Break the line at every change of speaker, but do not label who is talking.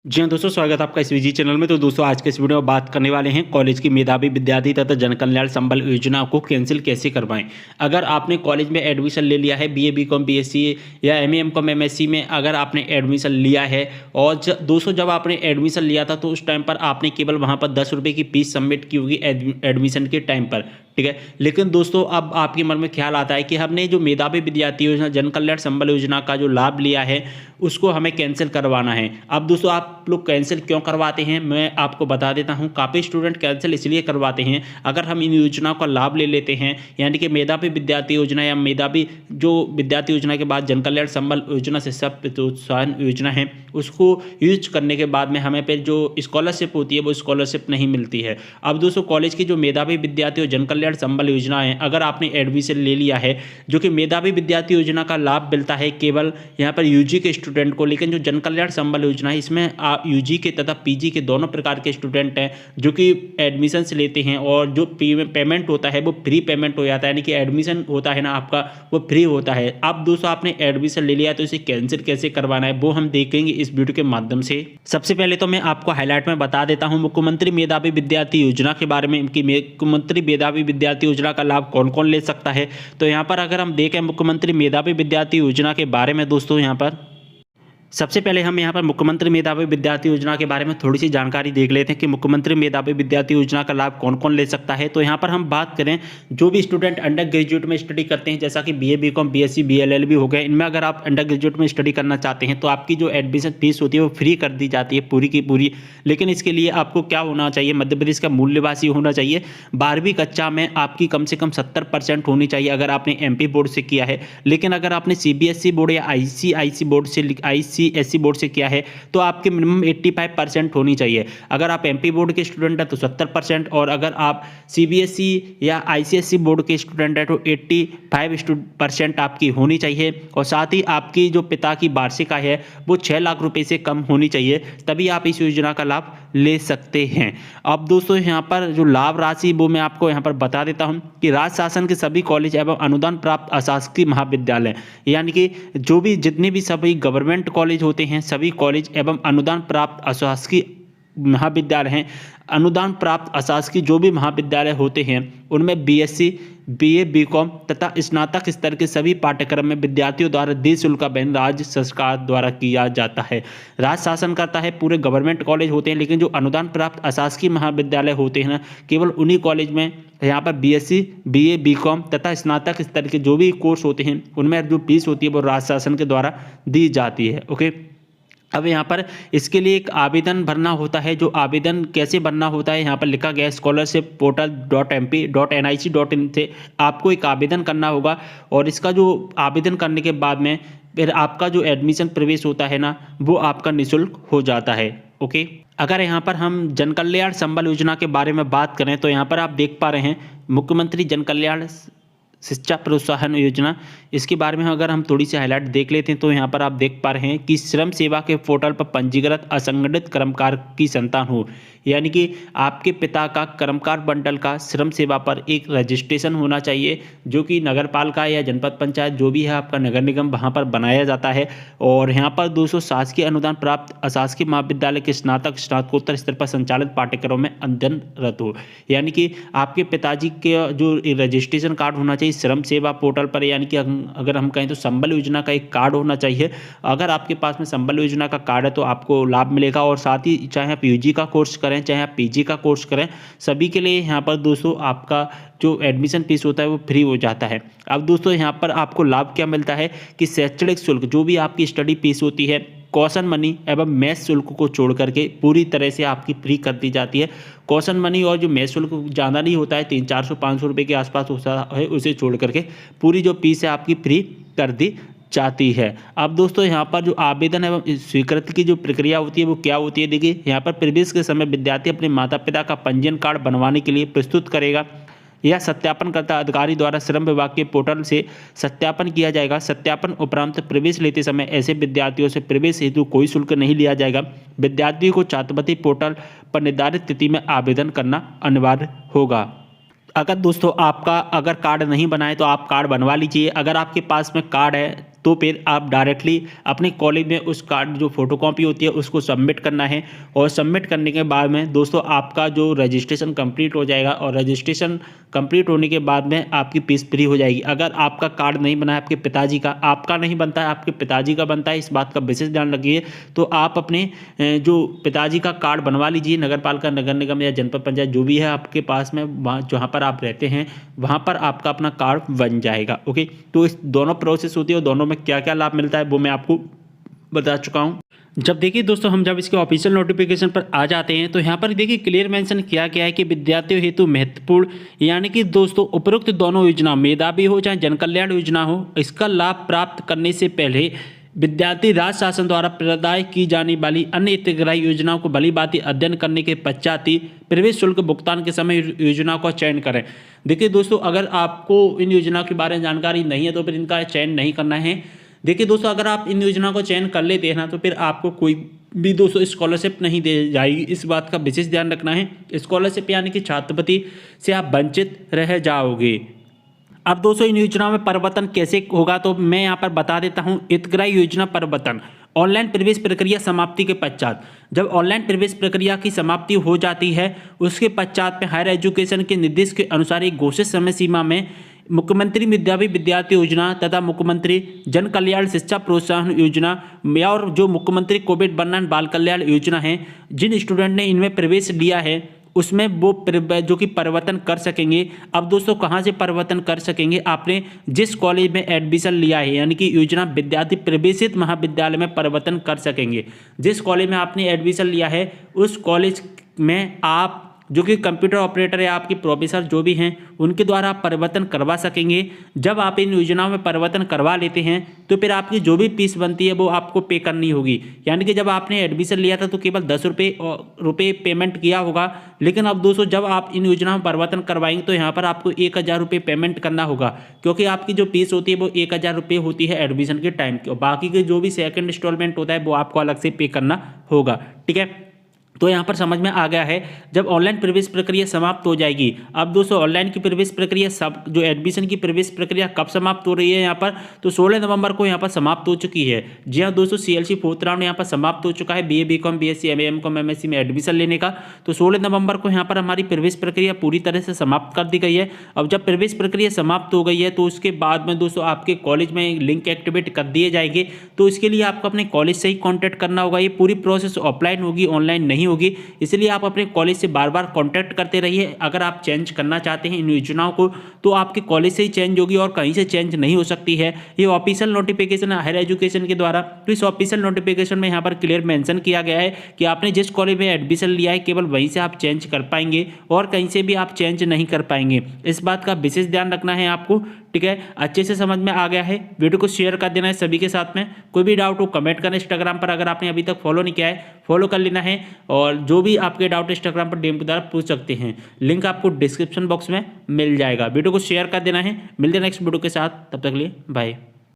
जी हाँ दोस्तों, स्वागत है आपका इस विजी चैनल में। तो दोस्तों आज के इस वीडियो में बात करने वाले हैं कॉलेज की मेधावी विद्यार्थी तथा जन कल्याण संबल योजना को कैंसिल कैसे करवाएं। अगर आपने कॉलेज में एडमिशन ले लिया है बीए बीकॉम बीएससी या एमए एमकॉम एमएससी में अगर आपने एडमिशन लिया है और दोस्तों जब आपने एडमिशन लिया था तो उस टाइम पर आपने केवल वहाँ पर 10 रुपये की फीस सबमिट की होगी एडमिशन के टाइम पर, ठीक है। लेकिन दोस्तों अब आपके मन में ख्याल आता है कि हमने जो मेधावी विद्यार्थी योजना जन कल्याण संबल योजना का जो लाभ लिया है उसको हमें कैंसिल करवाना है। अब दोस्तों आप लोग कैंसिल क्यों करवाते हैं मैं आपको बता देता हूं। काफ़ी स्टूडेंट कैंसिल इसलिए करवाते हैं, अगर हम इन योजनाओं का लाभ ले लेते हैं यानी कि मेधावी विद्यार्थी योजना या मेधावी जो विद्यार्थी योजना के बाद जन कल्याण संबल योजना से सब प्रोत्साहन योजना है उसको यूज करने के बाद में हमें फिर जो स्कॉलरशिप होती है वो स्कॉलरशिप नहीं मिलती है। अब दोस्तों कॉलेज की जो मेधावी विद्यार्थी और जन कल्याण संबल योजना है, अगर आपने एडमिशन ले लिया है जो कि मेधावी विद्यार्थी योजना का लाभ मिलता है केवल यहाँ पर यूजी के स्टूडेंट को, लेकिन जो जन कल्याण संबल योजना है इसमें यूजी के तथा पीजी के दोनों प्रकार के स्टूडेंट हैं जो कि एडमिशन्स लेते हैं और जो पेमेंट होता है वो फ्री पेमेंट हो जाता है, यानी कि एडमिशन होता है ना आपका वो फ्री होता है। अब दोस्तों आपने एडमिशन ले लिया तो इसे कैंसिल कैसे करवाना है वो हम देखेंगे इस वीडियो के माध्यम से। सबसे पहले तो मैं आपको हाईलाइट में बता देता हूँ मुख्यमंत्री मेधावी विद्यार्थी योजना के बारे में कि मुख्यमंत्री मेधावी विद्यार्थी योजना का लाभ कौन कौन ले सकता है। तो यहाँ पर अगर हम देखें मुख्यमंत्री मेधावी विद्यार्थी योजना के बारे में दोस्तों, यहाँ पर सबसे पहले हम यहाँ पर मुख्यमंत्री मेधावी विद्यार्थी योजना के बारे में थोड़ी सी जानकारी देख लेते हैं कि मुख्यमंत्री मेधावी विद्यार्थी योजना का लाभ कौन कौन ले सकता है। तो यहाँ पर हम बात करें जो भी स्टूडेंट अंडर ग्रेजुएट में स्टडी करते हैं जैसा कि बीए बीकॉम बीएससी बीएलएलबी हो गए, इनमें अगर आप अंडर ग्रेजुएट में स्टडी करना चाहते हैं तो आपकी जो एडमिशन फीस होती है वो फ्री कर दी जाती है पूरी की पूरी। लेकिन इसके लिए आपको क्या होना चाहिए, मध्य प्रदेश का मूल निवासी होना चाहिए, 12वीं कक्षा में आपकी कम से कम 70% होनी चाहिए अगर आपने एमपी बोर्ड से किया है। लेकिन अगर आपने सीबीएसई बोर्ड या आईसीआईसी बोर्ड से आईसीएसई बोर्ड से किया है तो आपके मिनिमम 85% होनी चाहिए। अगर आप एमपी बोर्ड के स्टूडेंट हैं तो 70% और अगर आप सीबीएसई या आईसीएसई बोर्ड के स्टूडेंट हैं तो 85% आपकी होनी चाहिए। और साथ ही आपकी जो पिता की वार्षिक आय है वो 6 लाख रुपए से कम होनी चाहिए, तभी आप इस योजना का लाभ ले सकते हैं। अब दोस्तों यहाँ पर जो लाभ राशि वो मैं आपको यहाँ पर बता देता हूँ कि राज्य शासन के सभी कॉलेज एवं अनुदान प्राप्त अशासकीय महाविद्यालय यानी कि जो भी जितने भी सभी गवर्नमेंट कॉलेज होते हैं सभी कॉलेज एवं अनुदान प्राप्त अशासकीय महाविद्यालय हैं, अनुदान प्राप्त अशासकीय जो भी महाविद्यालय होते हैं उनमें बीएससी बीए बीकॉम तथा स्नातक स्तर के सभी पाठ्यक्रम में विद्यार्थियों द्वारा निःशुल्क का अध्ययन राज्य सरकार द्वारा किया जाता है। राज्य शासन करता है, पूरे गवर्नमेंट कॉलेज होते हैं, लेकिन जो अनुदान प्राप्त अशासकीय महाविद्यालय होते हैं ना केवल उन्हीं कॉलेज में यहाँ पर बीएससी बीए बीकॉम तथा स्नातक स्तर के जो भी कोर्स होते हैं उनमें जो फीस होती है वो राज्य शासन के द्वारा दी जाती है। ओके, अब यहाँ पर इसके लिए एक आवेदन भरना होता है। जो आवेदन कैसे भरना होता है यहाँ पर लिखा गया है scholarship.portal.mp.nic.in से आपको एक आवेदन करना होगा और इसका जो आवेदन करने के बाद में फिर आपका जो एडमिशन प्रवेश होता है ना वो आपका निःशुल्क हो जाता है। ओके, अगर यहाँ पर हम जन कल्याण संबल योजना के बारे में बात करें तो यहाँ पर आप देख पा रहे हैं मुख्यमंत्री जन कल्याण शिक्षा प्रोत्साहन योजना, इसके बारे में अगर हम थोड़ी सी हाईलाइट देख लेते हैं तो यहाँ पर आप देख पा रहे हैं कि श्रम सेवा के पोर्टल पर पंजीकृत असंगठित कर्मकार की संतान हो, यानी कि आपके पिता का कर्मकार बंडल का श्रम सेवा पर एक रजिस्ट्रेशन होना चाहिए जो कि नगर पालिका या जनपद पंचायत जो भी है आपका नगर निगम वहाँ पर बनाया जाता है। और यहाँ पर 200 शासकीय अनुदान प्राप्त अशासकीय महाविद्यालय के स्नातक स्नातकोत्तर स्तर पर संचालित पाठ्यक्रमों में अध्ययनरत हो, यानी कि आपके पिताजी के जो रजिस्ट्रेशन कार्ड होना चाहिए श्रम सेवा पोर्टल पर, यानी कि अगर हम कहें तो संबल योजना का एक कार्ड होना चाहिए। अगर आपके पास में संबल योजना का कार्ड है तो आपको लाभ मिलेगा। और साथ ही चाहे आप यूजी का कोर्स करें चाहे आप पीजी का कोर्स करें सभी के लिए यहाँ पर दोस्तों आपका जो एडमिशन फीस होता है वो फ्री हो जाता है। अब दोस्तों यहाँ पर आपको लाभ क्या मिलता है कि शैक्षणिक शुल्क जो भी आपकी स्टडी फीस होती है कॉशन मनी एवं मेस शुल्क को छोड़ करके पूरी तरह से आपकी फ्री कर दी जाती है। कॉशन मनी और जो मेस शुल्क ज़्यादा नहीं होता है, 300-400-500 रुपये के आसपास होता है, उसे छोड़ करके पूरी जो फीस है आपकी फ्री कर दी जाती है। अब दोस्तों यहाँ पर जो आवेदन एवं स्वीकृति की जो प्रक्रिया होती है वो क्या होती है, देखिए यहाँ पर प्रवेश के समय विद्यार्थी अपने माता पिता का पंजीयन कार्ड बनवाने के लिए प्रस्तुत करेगा। यह सत्यापनकर्ता अधिकारी द्वारा श्रम विभाग के पोर्टल से सत्यापन किया जाएगा। सत्यापन उपरांत प्रवेश लेते समय ऐसे विद्यार्थियों से प्रवेश हेतु कोई शुल्क नहीं लिया जाएगा। विद्यार्थियों को छात्रवृत्ति पोर्टल पर निर्धारित तिथि में आवेदन करना अनिवार्य होगा। अगर दोस्तों आपका अगर कार्ड नहीं बनाए तो आप कार्ड बनवा लीजिए। अगर आपके पास में कार्ड है तो फिर आप डायरेक्टली अपने कॉलेज में उस कार्ड जो फोटोकॉपी होती है उसको सबमिट करना है। और सबमिट करने के बाद में दोस्तों आपका जो रजिस्ट्रेशन कंप्लीट हो जाएगा, और रजिस्ट्रेशन कंप्लीट होने के बाद में आपकी फीस फ्री हो जाएगी। अगर आपका कार्ड नहीं बना है आपके पिताजी का, आपका नहीं बनता है आपके पिताजी का बनता है, इस बात का विशेष ध्यान रखिए। तो आप अपने जो पिताजी का कार्ड बनवा लीजिए, नगर पालिका, नगर निगम या जनपद पंचायत जो भी है आपके पास में, वहाँ जहाँ पर आप रहते हैं वहाँ पर आपका अपना कार्ड बन जाएगा। ओके, तो इस दोनों प्रोसेस होती है और दोनों में क्या क्या लाभ मिलता है वो मैं आपको बता चुका हूँ। जब देखिए दोस्तों हम जब इसके ऑफिशियल नोटिफिकेशन पर आ जाते हैं तो यहाँ पर देखिए क्लियर मेंशन किया गया है कि विद्यार्थियों हेतु महत्वपूर्ण, यानी कि दोस्तों उपरोक्त दोनों योजना, मेधावी हो चाहे जन कल्याण योजना हो, इसका लाभ प्राप्त करने से पहले विद्यार्थी राज्य शासन द्वारा प्रदाय की जाने वाली अन्य हितग्राही योजनाओं को भली भांति अध्ययन करने के पश्चात ही प्रवेश शुल्क भुगतान के समय योजना का चयन करें। देखिए दोस्तों अगर आपको इन योजनाओं के बारे में जानकारी नहीं है तो फिर इनका चयन नहीं करना है। देखिए दोस्तों अगर आप इन योजनाओं को चयन कर लेते हैं ना तो फिर आपको कोई भी दोस्तों स्कॉलरशिप नहीं दे जाएगी, इस बात का विशेष ध्यान रखना है। स्कॉलरशिप यानी कि छात्रवृत्ति से आप वंचित रह जाओगे। अब दोस्तों इन योजनाओं में परिवर्तन कैसे होगा तो मैं यहाँ पर बता देता हूँ। हितग्राही योजना परिवर्तन, ऑनलाइन प्रवेश प्रक्रिया समाप्ति के पश्चात, जब ऑनलाइन प्रवेश प्रक्रिया की समाप्ति हो जाती है उसके पश्चात में हायर एजुकेशन के निर्देश के अनुसार एक घोषित समय सीमा में मुख्यमंत्री मेधावी विद्यार्थी योजना तथा मुख्यमंत्री जन कल्याण शिक्षा प्रोत्साहन योजना या और जो मुख्यमंत्री कोविड वरदान बाल कल्याण योजना है, जिन स्टूडेंट ने इनमें प्रवेश लिया है उसमें वो जो कि परिवर्तन कर सकेंगे। अब दोस्तों कहाँ से परिवर्तन कर सकेंगे, आपने जिस कॉलेज में एडमिशन लिया है यानी कि योजना विद्यार्थी प्रवेशित महाविद्यालय में परिवर्तन कर सकेंगे। जिस कॉलेज में आपने एडमिशन लिया है उस कॉलेज में आप जो कि कंप्यूटर ऑपरेटर या आपके प्रोफेसर जो भी हैं उनके द्वारा आप परिवर्तन करवा सकेंगे। जब आप इन योजनाओं में परिवर्तन करवा लेते हैं तो फिर आपकी जो भी फीस बनती है वो आपको पे करनी होगी। यानी कि जब आपने एडमिशन लिया था तो केवल 10 रुपये पेमेंट किया होगा, लेकिन अब दोस्तों जब आप इन योजनाओं में परिवर्तन करवाएंगे तो यहाँ पर आपको 1000 रुपये पेमेंट करना होगा, क्योंकि आपकी जो फीस होती है वो 1000 रुपये होती है एडमिशन के टाइम की, और बाकी के जो भी सेकंड इंस्टॉलमेंट होता है वो आपको अलग से पे करना होगा। ठीक है, तो यहाँ पर समझ में आ गया है। जब ऑनलाइन प्रवेश प्रक्रिया समाप्त हो जाएगी, अब दोस्तों ऑनलाइन की प्रवेश प्रक्रिया सब जो एडमिशन की प्रवेश प्रक्रिया कब समाप्त हो रही है यहाँ पर, तो 16 नवंबर को यहाँ पर समाप्त हो चुकी है। जी हाँ दोस्तों, CLC 4th राउंड यहाँ पर समाप्त हो चुका है BA BCom BSc MA MCom MSc में एडमिशन लेने का। तो 16 नवंबर को यहाँ पर हमारी प्रवेश प्रक्रिया पूरी तरह से समाप्त कर दी गई है। अब जब प्रवेश प्रक्रिया समाप्त हो गई है तो उसके बाद में दोस्तों आपके कॉलेज में लिंक एक्टिवेट कर दिए जाएंगे। तो इसके लिए आपको अपने कॉलेज से ही कॉन्टैक्ट करना होगा। ये पूरी प्रोसेस ऑफलाइन होगी, ऑनलाइन नहीं होगी, इसलिए आप अपने कॉलेज से बार बार कांटेक्ट करते रहिए। अगर आप चेंज करना चाहते हैं इन योजनाओं को तो आपके कॉलेज से ही चेंज होगी और कहीं से चेंज नहीं हो सकती है। ये ऑफिशियल नोटिफिकेशन है हायर एजुकेशन के द्वारा। तो इस ऑफिशियल नोटिफिकेशन में यहाँ पर क्लियर मेंशन किया गया है कि आपने जिस कॉलेज में एडमिशन लिया है केवल वहीं से आप चेंज कर पाएंगे और कहीं से भी आप चेंज नहीं कर पाएंगे। इस बात का विशेष ध्यान रखना है आपको। ठीक है, अच्छे से समझ में आ गया है। वीडियो को शेयर कर देना है सभी के साथ में। कोई भी डाउट हो कमेंट करना। इंस्टाग्राम पर अगर आपने अभी तक फॉलो नहीं किया है फॉलो कर लेना है, और जो भी आपके डाउट इंस्टाग्राम पर DM के द्वारा पूछ सकते हैं। लिंक आपको डिस्क्रिप्शन बॉक्स में मिल जाएगा। वीडियो को शेयर कर देना है। मिलते हैं नेक्स्ट वीडियो के साथ, तब तक के लिए बाय।